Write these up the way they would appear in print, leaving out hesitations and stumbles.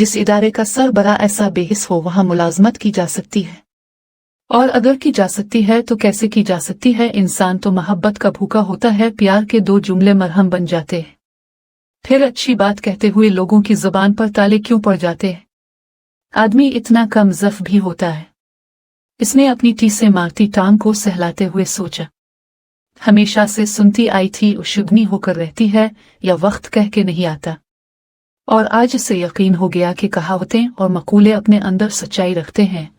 जिस इदारे का सरबराह ऐसा बेहिस हो वहां मुलाजमत की जा सकती है, और अगर की जा सकती है तो कैसे की जा सकती है। इंसान तो मोहब्बत का भूखा होता है, प्यार के दो जुमले मरहम बन जाते हैं। फिर अच्छी बात कहते हुए लोगों की जुबान पर ताले क्यों पड़ जाते हैं। आदमी इतना कम ज़फ़ भी होता है। इसने अपनी टी से मारती टांग को सहलाते हुए सोचा। हमेशा से सुनती आई थी उशुगनी होकर रहती है या वक्त कह के नहीं आता, और आज से यकीन हो गया कि कहावतें और मकूले अपने अंदर सच्चाई रखते हैं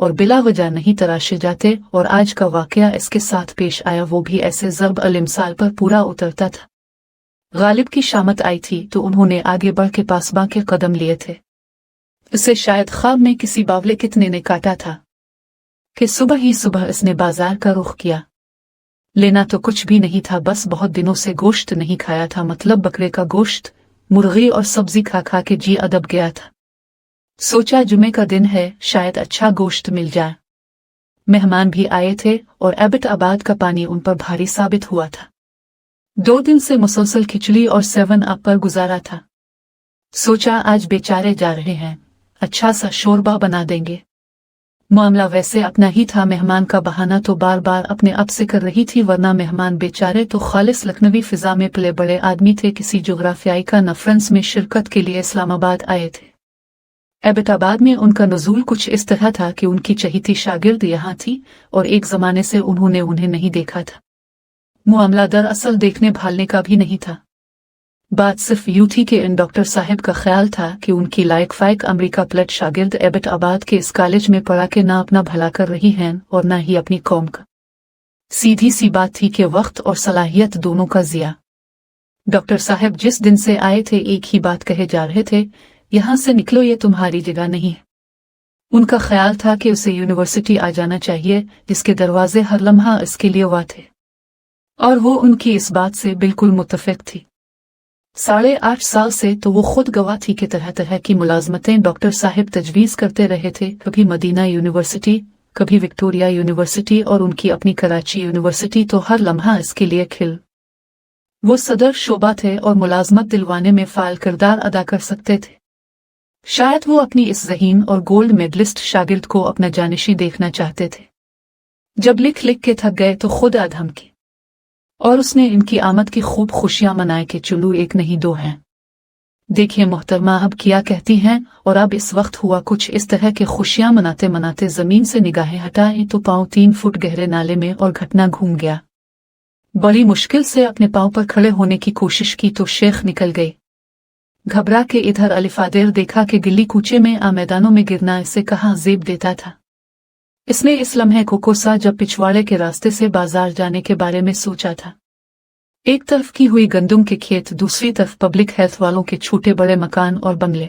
और बिला वजह नहीं तराशे जाते। और आज का वाकया इसके साथ पेश आया, वो भी ऐसे ज़र्ब अल-इमसाल पर पूरा उतरता था। गालिब की शामत आई थी तो उन्होंने आगे बढ़ के पासबा के कदम लिए थे। इसे शायद ख्वाब में किसी बावले कितने ने काटा था कि सुबह ही सुबह इसने बाजार का रुख किया। लेना तो कुछ भी नहीं था, बस बहुत दिनों से गोश्त नहीं खाया था, मतलब बकरे का गोश्त, मुर्गी और सब्जी खा खा के जी अदब गया था। सोचा जुमे का दिन है, शायद अच्छा गोश्त मिल जाए। मेहमान भी आए थे और एबटाबाद का पानी उन पर भारी साबित हुआ था। 2 दिन से मुसलसल खिचड़ी और 7 अप पर गुजारा था। सोचा आज बेचारे जा रहे हैं, अच्छा सा शोरबा बना देंगे। मामला वैसे अपना ही था, मेहमान का बहाना तो बार बार अपने आप से कर रही थी, वरना मेहमान बेचारे तो खालिस लखनवी फिजा में पले बड़े आदमी थे, किसी जोग्राफियाई कॉन्फ्रेंस में शिरकत के लिए इस्लामाबाद आए थे। एबटाबाद में उनका नुज़ूल कुछ इस तरह था कि उनकी चहीती शागिर्द यहाँ थी और एक जमाने से उन्होंने उन्हें नहीं देखा था। मामला दरअसल देखने भालने का भी नहीं था। बात सिर्फ यूं थी कि इन डॉक्टर साहब का ख्याल था कि उनकी लायक फायक अमरीका प्लट शागिर्द एबटाबाद के इस कॉलेज में पढ़ा के ना अपना भला कर रही हैं और ना ही अपनी कौम का। सीधी सी बात थी कि वक्त और सलाहियत दोनों का ज़िया। डॉक्टर साहब जिस दिन से आए थे एक ही बात कहे जा रहे थे, यहां से निकलो, ये तुम्हारी जगह नहीं है। उनका ख्याल था कि उसे यूनिवर्सिटी आ जाना चाहिए, जिसके दरवाजे हर लम्हा इसके लिए हुआ थे, और वो उनकी इस बात से बिल्कुल मुत्तफिक थी। 8.5 साल से तो वो खुद गवाह थी कि तरह तरह की मुलाजमतें डॉक्टर साहब तजवीज़ करते रहे थे, कभी मदीना यूनिवर्सिटी, कभी विक्टोरिया यूनिवर्सिटी और उनकी अपनी कराची यूनिवर्सिटी, तो हर लम्हा इसके लिए खिल। वो सदर शोबा थे और मुलाजमत दिलवाने में फ़ाल किरदार अदा कर सकते थे। शायद वो अपनी इस ज़हीन और गोल्ड मेडलिस्ट शागिर्द को अपना जानिशी देखना चाहते थे। जब लिख लिख के थक गए तो खुद आधम की, और उसने इनकी आमद की खूब खुशियां मनाए कि चुलू एक नहीं दो हैं। देखिए मोहतरमा अब क्या कहती हैं। और अब इस वक्त हुआ कुछ इस तरह के खुशियां मनाते मनाते जमीन से निगाहें हटाए तो पांव 3 फुट गहरे नाले में और घटना घूम गया। बड़ी मुश्किल से अपने पांव पर खड़े होने की कोशिश की तो शेख निकल गई। घबरा के इधर अलिफादेर देखा कि गिल्ली कूचे में मैदानों में गिरना इसे कहाँ जेब देता था। इसने इस लम्हे को कोसा जब पिछवाड़े के रास्ते से बाजार जाने के बारे में सोचा था। एक तरफ की हुई गंदुम के खेत, दूसरी तरफ पब्लिक हेल्थ वालों के छोटे बड़े मकान और बंगले,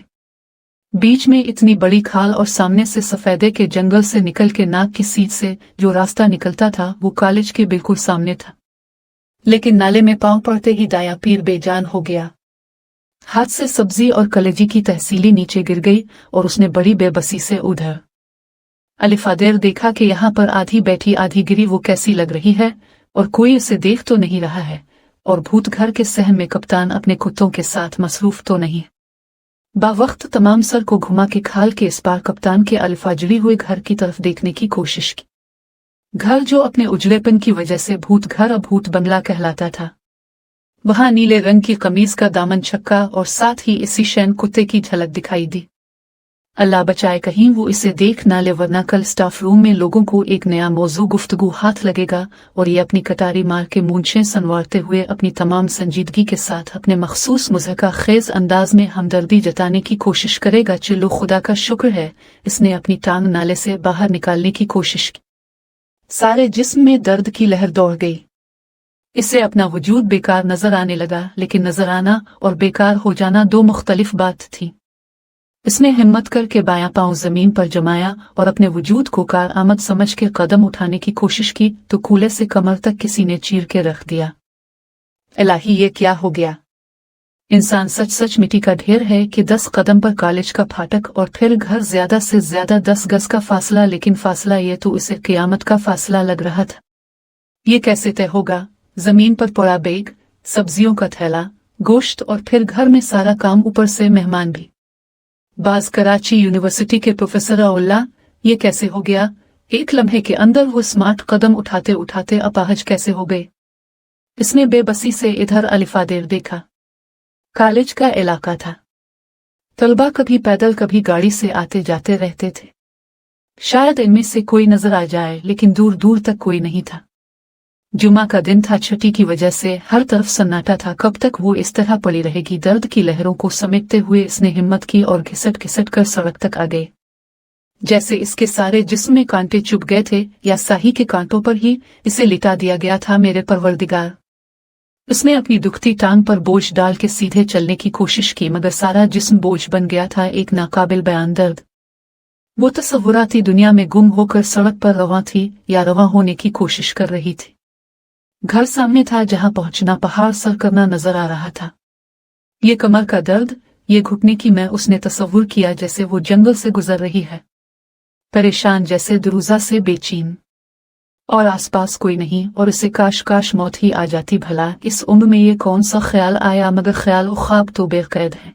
बीच में इतनी बड़ी खाल और सामने से सफेदे के जंगल से निकल के नाक की सीध से जो रास्ता निकलता था वो कॉलेज के बिल्कुल सामने था। लेकिन नाले में पांव पड़ते ही दायां पीर बेजान हो गया। हाथ से सब्जी और कलेजी की तहसीली नीचे गिर गई और उसने बड़ी बेबसी से उधर अलिफादेर देखा कि यहाँ पर आधी बैठी आधी गिरी वो कैसी लग रही है, और कोई उसे देख तो नहीं रहा है, और भूत घर के सहम में कप्तान अपने कुत्तों के साथ मसरूफ तो नहीं। बावक्त तमाम सर को घुमा के खाल के इस पार कप्तान के अल्फाजरी हुए घर की तरफ देखने की कोशिश की। घर जो अपने उजलेपन की वजह से भूत घर अब भूत बंगला कहलाता था। वहां नीले रंग की कमीज का दामन छक्का और साथ ही इसी शैन कुत्ते की झलक दिखाई दी। अल्लाह बचाए कहीं वो इसे देख ना ले, वरना कल स्टाफ रूम में लोगों को एक नया मौजू गुफ्तगू हाथ लगेगा और ये अपनी कटारी मार के मूंछें संवारते हुए अपनी तमाम संजीदगी के साथ अपने मखसूस मुज़हका खेज अंदाज में हमदर्दी जताने की कोशिश करेगा। चिल्लो खुदा का शुक्र है इसने अपनी टांग नाले से बाहर निकालने की कोशिश की। सारे जिस्म में दर्द की लहर दौड़ गई। इसे अपना वजूद बेकार नजर आने लगा, लेकिन नजर आना और बेकार हो जाना दो मुख्तलिफ बात थी। इसने हिम्मत करके बायां पांव जमीन पर जमाया और अपने वजूद को कार आमद समझ के कदम उठाने की कोशिश की तो कूले से कमर तक किसी ने चीर के रख दिया। इलाही ये क्या हो गया। इंसान सच सच मिट्टी का ढेर है कि 10 कदम पर कॉलेज का फाटक और फिर घर ज्यादा से ज्यादा 10 गज का फासला, लेकिन फासला ये तो इसे क़यामत का फासला लग रहा था। ये कैसे तय होगा। जमीन पर पड़ा बैग, सब्जियों का थैला, गोश्त और फिर घर में सारा काम, ऊपर से मेहमान भी। बाज कराची यूनिवर्सिटी के प्रोफेसर अउल्ला, ये कैसे हो गया? एक लम्हे के अंदर वो स्मार्ट कदम उठाते उठाते अपाहज कैसे हो गए? इसने बेबसी से इधर अलिफादेर देखा। कॉलेज का इलाका था। तलबा कभी पैदल कभी गाड़ी से आते जाते रहते थे। शायद इनमें से कोई नजर आ जाए, लेकिन दूर दूर तक कोई नहीं था। जुमा का दिन था, छुट्टी की वजह से हर तरफ सन्नाटा था। कब तक वो इस तरह पड़ी रहेगी? दर्द की लहरों को समेटते हुए इसने हिम्मत की और घिसट घिसट कर सड़क तक आ गए। जैसे इसके सारे जिस्म में कांटे चुभ गए थे, या साही के कांटों पर ही इसे लिटा दिया गया था। मेरे परवरदिगार! उसने अपनी दुखती टांग पर बोझ डाल के सीधे चलने की कोशिश की, मगर सारा जिस्म बोझ बन गया था। एक नाकाबिल बयान दर्द। वो तसव्वुराती दुनिया में गुम होकर सड़क पर रवां थी, या रवां होने की कोशिश कर रही थी। घर सामने था, जहां पहुंचना पहाड़ सर करना नजर आ रहा था। ये कमर का दर्द, ये घुटने की मैं। उसने तसव्वुर किया जैसे वो जंगल से गुजर रही है, परेशान जैसे दुरुजा से बेचैन, और आसपास कोई नहीं। और इसे काश काश मौत ही आ जाती। भला इस उम्र में ये कौन सा ख्याल आया? मगर ख्याल और ख्वाब तो बेकैद हैं,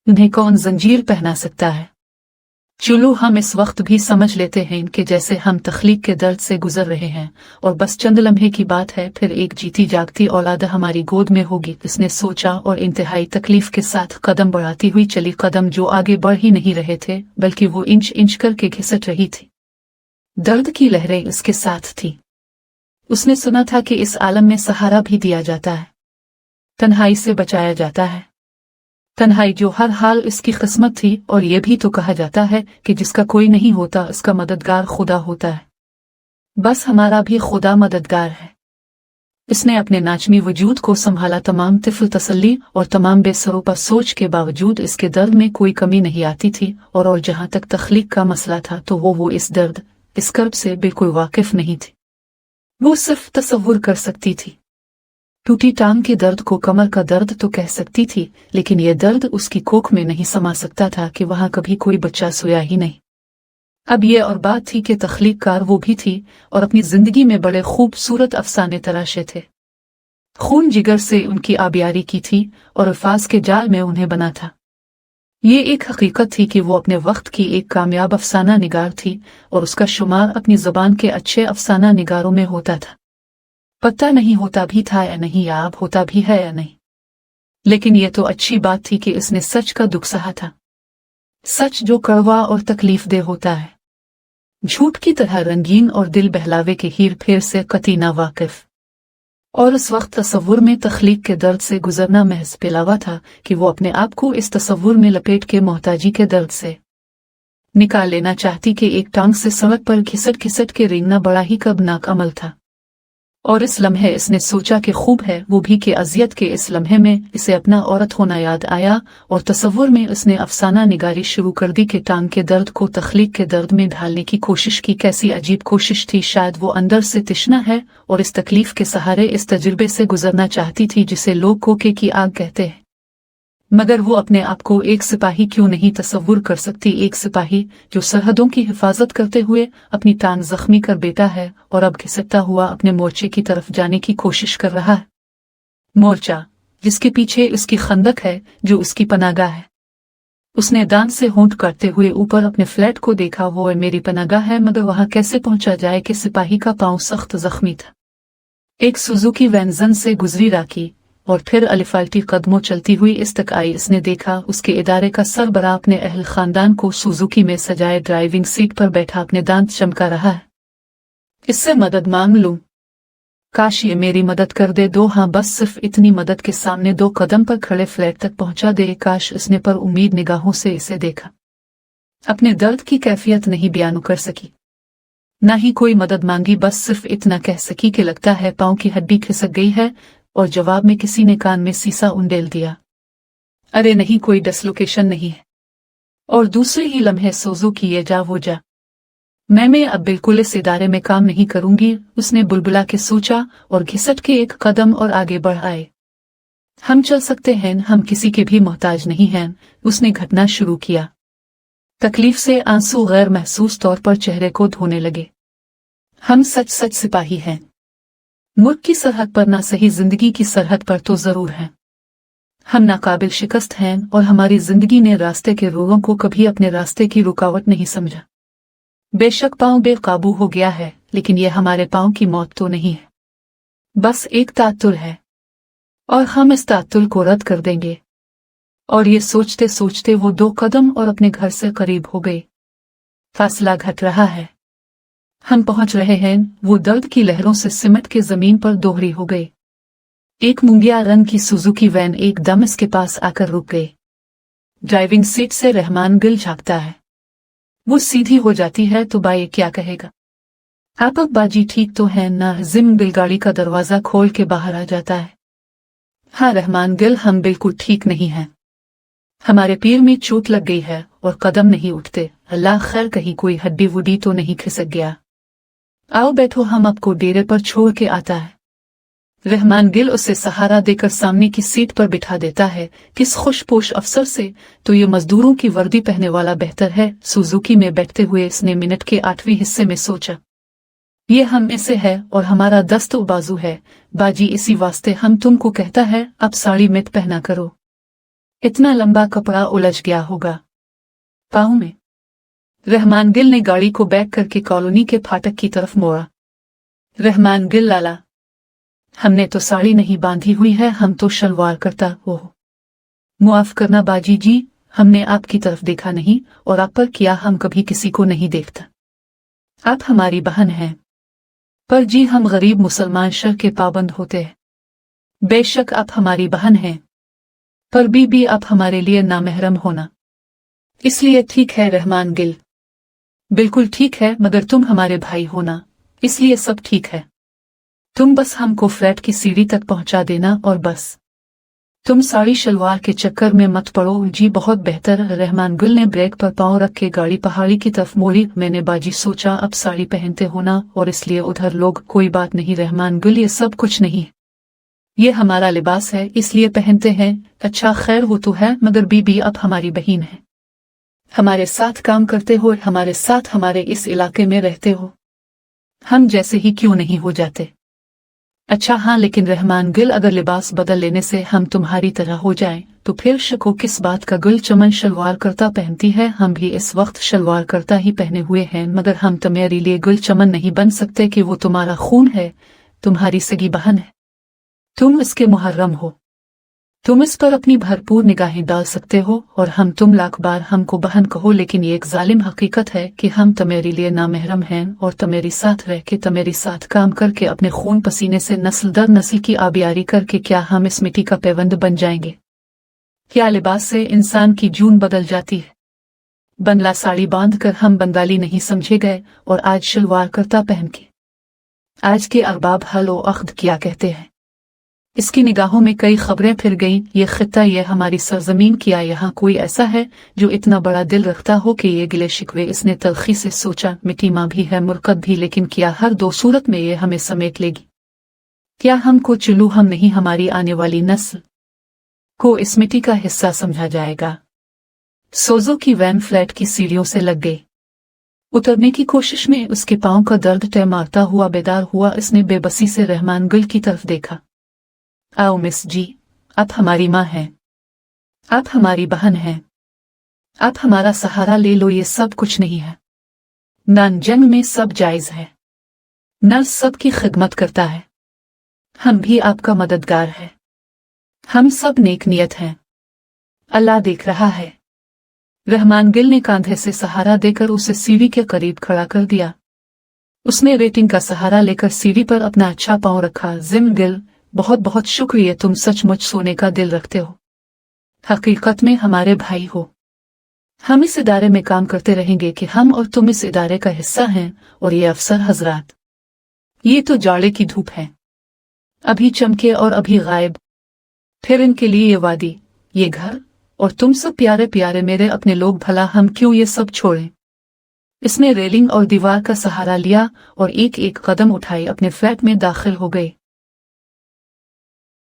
उन्हें कौन जंजीर पहना सकता है? चलो हम इस वक्त भी समझ लेते हैं कि जैसे हम तख्लीक के दर्द से गुजर रहे हैं, और बस चंद लम्हे की बात है, फिर एक जीती जागती औलाद हमारी गोद में होगी। इसने सोचा और इंतहाई तकलीफ के साथ कदम बढ़ाती हुई चली। कदम जो आगे बढ़ ही नहीं रहे थे, बल्कि वो इंच इंच करके घिसट रही थी। दर्द की लहरें इसके साथ थी। उसने सुना था कि इस आलम में सहारा भी दिया जाता है, तन्हाई से बचाया जाता है। तन्हाई जो हर हाल इसकी किस्मत थी। और ये भी तो कहा जाता है कि जिसका कोई नहीं होता, उसका मददगार खुदा होता है। बस हमारा भी खुदा मददगार है। इसने अपने नाचमी वजूद को संभाला। तमाम तिफल तसल्ली और तमाम बेसरोपा सोच के बावजूद इसके दर्द में कोई कमी नहीं आती थी। और जहां तक तख्लीक का मसला था, तो वो इस दर्द, इस कर्ब से बिल्कुल वाकिफ नहीं थी। वो सिर्फ तसव्वुर कर सकती थी। टूटी टांग के दर्द को कमर का दर्द तो कह सकती थी, लेकिन यह दर्द उसकी कोख में नहीं समा सकता था कि वहां कभी कोई बच्चा सोया ही नहीं। अब ये और बात थी कि तख्लीककार वो भी थी, और अपनी जिंदगी में बड़े खूबसूरत अफसाने तराशे थे। खून जिगर से उनकी आबियारी की थी, और अल्फाज के जाल में उन्हें बना था। ये एक हकीकत थी कि वो अपने वक्त की एक कामयाब अफसाना निगार थी, और उसका शुमार अपनी जुबान के अच्छे अफसाना निगारों में होता था। पता नहीं होता भी था या नहीं, या अब होता भी है या नहीं, लेकिन यह तो अच्छी बात थी कि इसने सच का दुख सहा था। सच जो कड़वा और तकलीफ दे होता है, झूठ की तरह रंगीन और दिल बहलावे के हीर फेर से कतई ना वाकिफ। और उस वक्त तसव्वुर में तख्लीक के दर्द से गुजरना महज पिलावा था कि वो अपने आप को इस तसव्वुर में लपेट के मोहताजी के दर्द से निकाल लेना चाहती कि एक टांग से सड़क पर घिसट घिसट के रेंगना बड़ा ही कर्बनाक अमल था। और इस लम्हे इसने सोचा कि खूब है वो भी कि अजियत के इस लम्हे में इसे अपना औरत होना याद आया, और तसव्वुर में उसने अफसाना निगारी शुरू कर दी कि टांग के दर्द को तख्लीक के दर्द में ढालने की कोशिश की। कैसी अजीब कोशिश थी! शायद वो अंदर से तिश्ना है और इस तकलीफ के सहारे इस तजुर्बे से गुजरना चाहती थी जिसे लोग कोके की आग कहते हैं। मगर वो अपने आप को एक सिपाही क्यों नहीं तसव्वुर कर सकती? एक सिपाही जो सरहदों की हिफाजत करते हुए अपनी टांग जख्मी कर बैठा है और अब घिसटता हुआ अपने मोर्चे की तरफ जाने की कोशिश कर रहा है। मोर्चा जिसके पीछे उसकी खंदक है, जो उसकी पनागाह है। उसने दांत से होंठ काटते हुए ऊपर अपने फ्लैट को देखा। वो मेरी पनागाह है, मगर वहां कैसे पहुंचा जाए कि सिपाही का पांव सख्त जख्मी था। एक सुजुकी वैनजन से गुजरी राखी और फिर अलिफाल्टी कदमों चलती हुई इस तक आई। इसने देखा उसके इदारे का सरबराह अपने अहल खानदान को सुजुकी में सजाए ड्राइविंग सीट पर बैठा अपने दांत चमका रहा है। इससे मदद मांग लूं? काश ये मेरी मदद कर दे। हाँ, बस सिर्फ इतनी मदद के सामने 2 कदम पर खड़े फ्लैट तक पहुंचा दे। काश इसने पर उम्मीद निगाहों से इसे देखा। अपने दर्द की कैफियत नहीं बयान कर सकी, ना ही कोई मदद मांगी। बस सिर्फ इतना कह सकी कि लगता है पांव की हड्डी खिसक गई है, और जवाब में किसी ने कान में सीसा उंडेल दिया। अरे नहीं, कोई डिसलोकेशन नहीं है। और दूसरे ही लम्हे सोजो की ये जा वो जा। मैं अब बिल्कुल इस इदारे में काम नहीं करूंगी, उसने बुलबुला के सोचा और घिसट के 1 कदम और आगे बढ़ आए। हम चल सकते हैं, हम किसी के भी मोहताज नहीं हैं, उसने घटना शुरू किया। तकलीफ से आंसू गैर महसूस तौर पर चेहरे को धोने लगे। हम सच सच सिपाही हैं, मुल्क की सरहद पर ना सही, जिंदगी की सरहद पर तो जरूर हैं। हम नाकाबिल शिकस्त हैं और हमारी जिंदगी ने रास्ते के लोगों को कभी अपने रास्ते की रुकावट नहीं समझा। बेशक पाँव बेकाबू हो गया है, लेकिन यह हमारे पाँव की मौत तो नहीं है, बस एक तातुल है, और हम इस तातुल को रद्द कर देंगे। और ये सोचते सोचते वो 2 कदम और अपने घर से करीब हो गए। फासला घट रहा है, हम पहुंच रहे हैं। वो दर्द की लहरों से सिमट के जमीन पर दोहरी हो गए। एक मूंगिया रंग की सुजुकी वैन एकदम इसके पास आकर रुक गई। ड्राइविंग सीट से रहमान गिल झांकता है। वो सीधी हो जाती है तो बाई क्या कहेगा। आप बाजी ठीक तो है ना? जिम गिल गाड़ी का दरवाजा खोल के बाहर आ जाता है। हाँ रहमान गिल, हम बिल्कुल ठीक नहीं हैं। हमारे पैर में चोट लग गई है और कदम नहीं उठते। अल्लाह खैर, कहीं कोई हड्डी वुड्डी तो नहीं खिसक गया। आओ बैठो, हम आपको डेरे पर छोड़ के आता है। रहमान गिल उसे सहारा देकर सामने की सीट पर बिठा देता है। किस खुशपोश अफसर से तो ये मजदूरों की वर्दी पहने वाला बेहतर है। सुजुकी में बैठते हुए इसने मिनट के 8वें हिस्से में सोचा, ये हम में से है और हमारा दस्त बाजू है। बाजी, इसी वास्ते हम तुमको कहता है अब साड़ी मत पहना करो, इतना लंबा कपड़ा उलझ गया होगा पाँव में। रहमान गिल ने गाड़ी को बैक करके कॉलोनी के फाटक की तरफ मोड़ा। रहमान गिल, लाला, हमने तो साड़ी नहीं बांधी हुई है, हम तो शलवार करता। ओह मुआफ करना बाजी जी, हमने आपकी तरफ देखा नहीं और आप पर किया हम कभी किसी को नहीं देखता। आप हमारी बहन हैं। पर जी, हम गरीब मुसलमान शर के पाबंद होते हैं। बेशक आप हमारी बहन हैं, पर बीबी आप हमारे लिए नामहरम होना। इसलिए ठीक है रहमान गिल, बिल्कुल ठीक है, मगर तुम हमारे भाई होना, इसलिए सब ठीक है। तुम बस हमको फ्लैट की सीढ़ी तक पहुंचा देना और बस। तुम साड़ी शलवार के चक्कर में मत पड़ो। जी बहुत बेहतर। रहमान गिल ने ब्रेक पर पांव रख के गाड़ी पहाड़ी की तरफ मोड़ी। मैंने बाजी सोचा अब साड़ी पहनते हो ना, और इसलिए उधर लोग। कोई बात नहीं रहमान गिल, ये सब कुछ नहीं, ये हमारा लिबास है इसलिए पहनते हैं। अच्छा खैर वो तो है, मगर बीबी आप हमारी बहन है, हमारे साथ काम करते हो, हमारे साथ हमारे इस इलाके में रहते हो, हम जैसे ही क्यों नहीं हो जाते। अच्छा हाँ, लेकिन रहमान गिल, अगर लिबास बदल लेने से हम तुम्हारी तरह हो जाएं, तो फिर शको किस बात का। गुल चमन शलवार करता पहनती है, हम भी इस वक्त शलवार करता ही पहने हुए हैं, मगर हम तुम्हारे लिए गुल चमन नहीं बन सकते कि वो तुम्हारा खून है, तुम्हारी सगी बहन है, तुम इसके मुहर्रम हो, तुम इस पर अपनी भरपूर निगाहें डाल सकते हो, और हम तुम लाख बार हमको बहन कहो, लेकिन ये एक जालिम हकीकत है कि हम तुम्हारे लिए नामहरम हैं, और तुम्हारे साथ रह के, तुम्हारे साथ काम करके, अपने खून पसीने से नस्ल दर नस्ल की आबियारी करके क्या हम इस मिट्टी का पैबंद बन जाएंगे? क्या लिबास से इंसान की जून बदल जाती है? बंगला साड़ी बांध कर हम बंगाली नहीं समझे गए, और आज शलवार करता पहन के आज के अरबाब हल ओ अख्द क्या कहते हैं? इसकी निगाहों में कई खबरें फिर गईं। ये खित्ता, ये हमारी सरजमीन, क्या यहाँ कोई ऐसा है जो इतना बड़ा दिल रखता हो कि ये गिले शिकवे? इसने तलखी से सोचा, मिट्टी माँ भी है, मुरकब भी, लेकिन क्या हर दो सूरत में ये हमें समेट लेगी? क्या हमको चुलू हम नहीं, हमारी आने वाली नस्ल को इस मिट्टी का हिस्सा समझा जाएगा? सोजो की वैन फ्लैट की सीढ़ियों से लग गई। उतरने की कोशिश में उसके पांव का दर्द तय मारता हुआ बेदार हुआ। इसने बेबसी से रहमान गिल की तरफ देखा। आओ मिस जी, आप हमारी माँ हैं, आप हमारी बहन हैं, आप हमारा सहारा ले लो। ये सब कुछ नहीं है, नान जंग में सब जायज है, नर्स सबकी खिदमत करता है, हम भी आपका मददगार है, हम सब नेक नियत हैं, अल्लाह देख रहा है। रहमान गिल ने कांधे से सहारा देकर उसे सीढ़ी के करीब खड़ा कर दिया। उसने रेटिंग का सहारा लेकर सीढ़ी पर अपना अच्छा पांव रखा। जिम गिल, बहुत बहुत शुक्रिया, तुम सचमुच सोने का दिल रखते हो, हकीकत में हमारे भाई हो। हम इस इदारे में काम करते रहेंगे कि हम और तुम इस इदारे का हिस्सा हैं। और ये अफसर हजरात, ये तो जाड़े की धूप है, अभी चमके और अभी गायब, फिर इनके लिए ये वादी, ये घर, और तुम सब प्यारे प्यारे मेरे अपने लोग, भला हम क्यों ये सब छोड़ें? इसने रेलिंग और दीवार का सहारा लिया और एक एक कदम उठाए अपने फ्लैट में दाखिल हो गए।